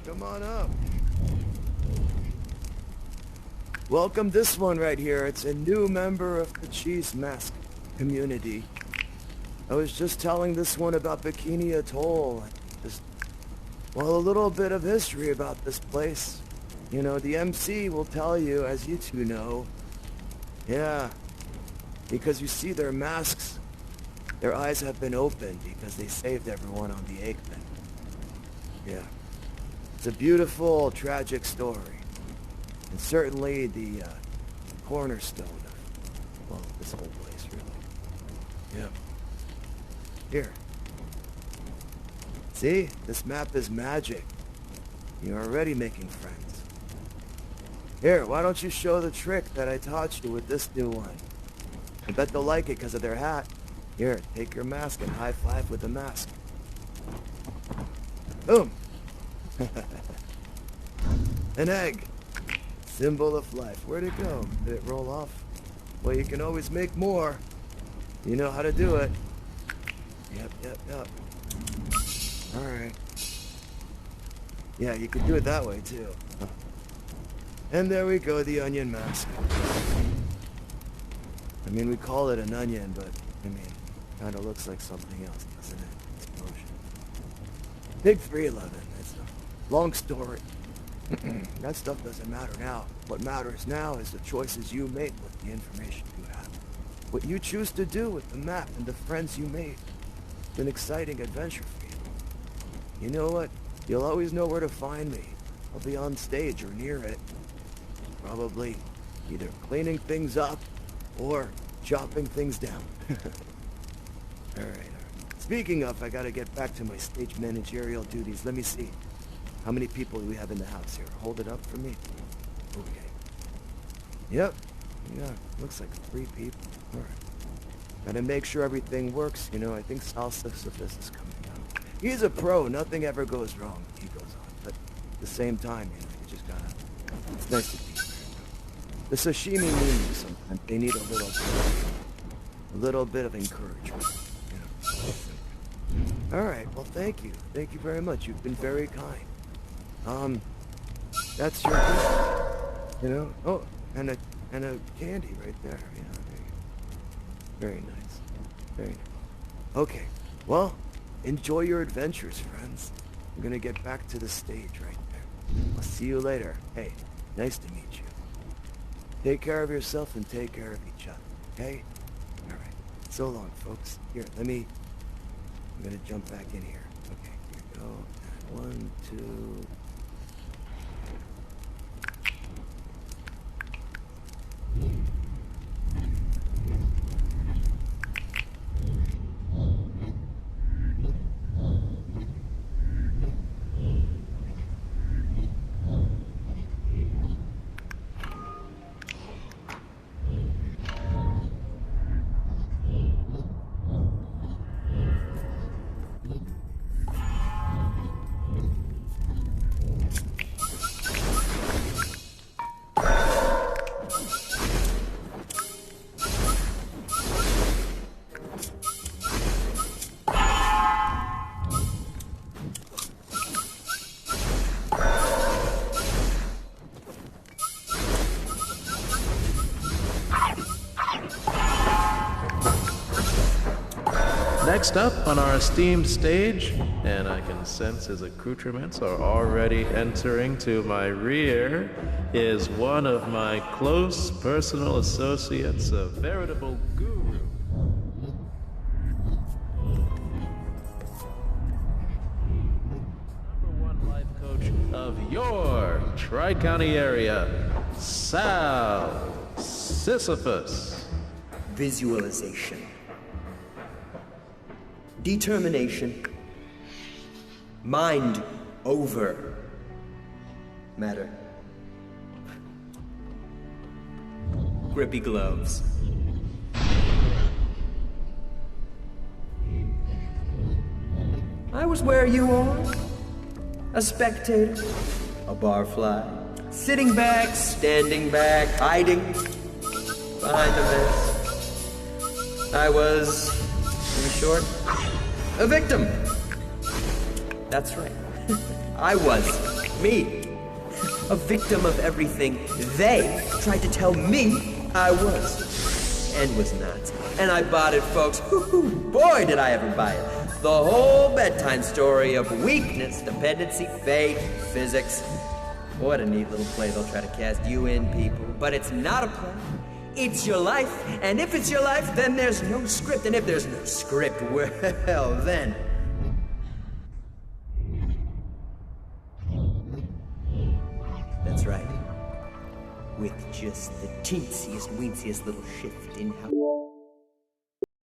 come on up. Welcome this one right here. It's a new member of the cheese mask community. I was just telling this one about Bikini Atoll. Well, a little bit of history about this place. You know, the MC will tell you, as you two know. Yeah, because you see their masks, their eyes have been opened because they saved everyone on the Aikman. Yeah. It's a beautiful, tragic story. And certainly the cornerstone of, well, this whole place, really. Yeah. Here. See? This map is magic. You're already making friends. Here, why don't you show the trick that I taught you with this new one? I bet they'll like it because of their hat. Here, take your mask and high five with the mask. Boom! An egg. Symbol of life. Where'd it go? Did it roll off? Well, you can always make more. You know how to do it. Yep. Alright. Yeah, you could do it that way, too. And there we go, the onion mask. I mean, we call it an onion, but, I mean, kind of looks like something else, doesn't it? Explosion. Big 311. It's a long story. That stuff doesn't matter now. What matters now is the choices you make with the information you have. What you choose to do with the map and the friends you made. It's an exciting adventure for you. You know what? You'll always know where to find me. I'll be on stage or near it. Probably either cleaning things up or chopping things down. Alright. Speaking of, I gotta get back to my stage managerial duties. Let me see. How many people do we have in the house here? Hold it up for me. Okay. Yep. Yeah, looks like 3 people. Alright. Gotta make sure everything works, you know. I think Sisyphus is coming out. He's a pro. Nothing ever goes wrong when he goes on. But at the same time, you know, you just gotta... It's nice to be there. The sashimi means sometimes they need a little bit of encouragement, you know. Alright, well thank you. Thank you very much. You've been very kind. That's your gift, you know? Oh, and a candy right there. Yeah, there you go. Very nice. Very nice. Okay, well, enjoy your adventures, friends. I'm gonna get back to the stage right there. I'll see you later. Hey, nice to meet you. Take care of yourself and take care of each other, okay? Alright, so long, folks. Here, I'm gonna jump back in here. Okay, here we go. 1, 2... Next up on our esteemed stage, and I can sense his accoutrements are already entering to my rear, is one of my close personal associates, a veritable guru. #1 life coach of your Tri-County area, Sal Sisyphus. Visualization. Determination. Mind over matter. Grippy gloves. I was where you are. A spectator. A barfly. Sitting back, standing back, hiding behind the mist. I was, in short, a victim. That's right. I was Me, a victim of everything they tried to tell me I was and was not. And I bought it, folks. Boy, did I ever buy it. The whole bedtime story of weakness, dependency, fate, physics. What a neat little play they'll try to cast you in, people. But it's not a play. It's your life. And if it's your life, then there's no script. And if there's no script, well, then... That's right. With just the teensiest, weensiest little shift in how...